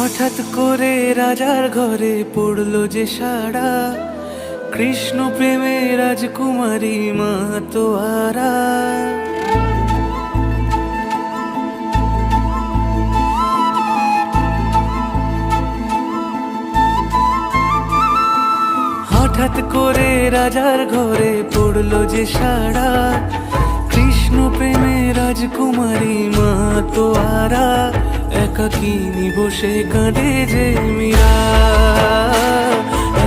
হঠাৎ করে রাজার ঘরে পড়লো যে সাড়া, কৃষ্ণ প্রেমে রাজকুমারী মাতোয়ারা। হঠাৎ করে রাজার ঘরে পড়লো যে সাড়া, কৃষ্ণ প্রেমে রাজকুমারী মাতোয়ারা। একাকিনী বসে কাঁদে যে মীরা,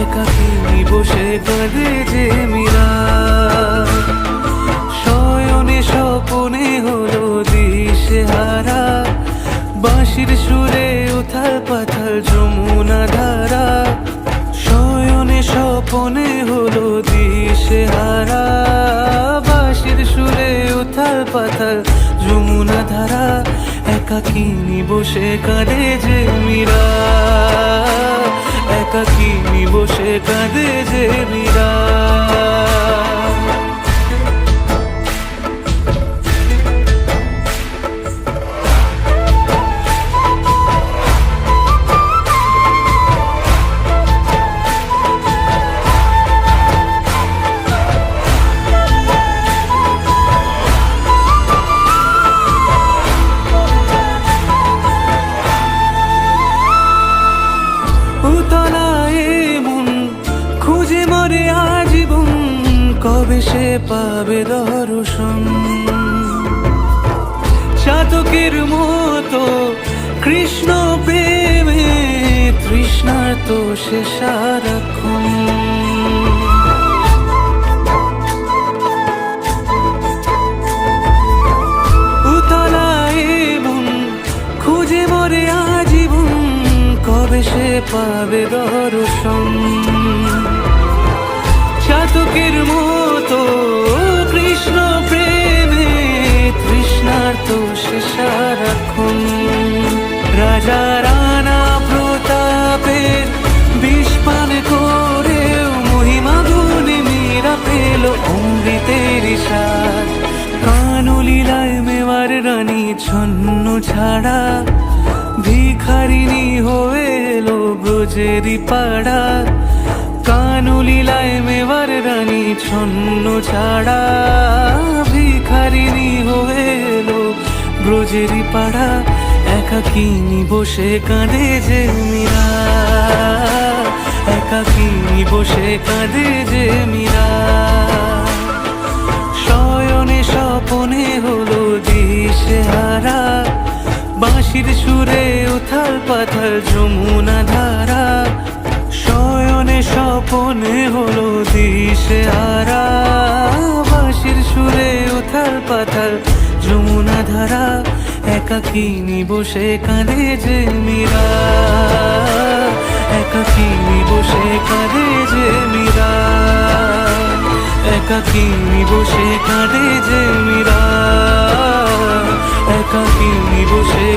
একাকিনী বসে কাঁদে যে মীরা। শয়নে স্বপনে হলো দিশেহারা, বাঁশির সুরে উথাল পাথাল যমুনা ধারা। শয়নে স্বপনে হলো দিশেহারা, বাঁশির সুরে উথাল পাথাল যমুনা ধারা। একাকিনী বসে কাঁদে যে মীরা, একাকিনী বসে কাঁদে যে মীরা। খুঁজে মরে আজীবন, কবে সে পাবে দর্শন। চাতকের মতো কৃষ্ণ প্রেমে তৃষ্ণার্ত সে সারাক্ষণ। উতলায় মন খুঁজে মরে আজীবন, কবে সে পাবে দর্শন। চাতকের মতো কৃষ্ণ প্রেমে তৃষ্ণার্ত সে সারাক্ষণ। রাজা রানা প্রতাপের বিষ পান করেও মহিমা গুণে মীরা পেল অমৃতের স্বাদ। কানলীলায় মেওয়ার রানী ছন্ন ছাড়া, ভিখারিনী হয়ে এলো ব্রজেরই পাড়া। কানলীলায় মেওয়ার রানী ছন্ন ছাড়া, ভিখারিনী হয়ে এলো ব্রজেরই পাড়া। একাকিনী বসে কাঁদে যে মীরা, একাকিনী বসে কাঁদে যে মীরা। শয়নে স্বপনে হলো দিশেহারা, বাঁশির সুরে উথাল পাথাল যমুনা ধারা। শয়নে স্বপনে হলো দিশেহারা, বাঁশির সুরে উথাল পাথাল যমুনা ধারা। একাকিনী বসে কাঁদে যে মীরা, একাকিনী বসে কাঁদে যে মীরা, একাকিনী বসে কাঁদে যে মীরা, একাকিনী বসে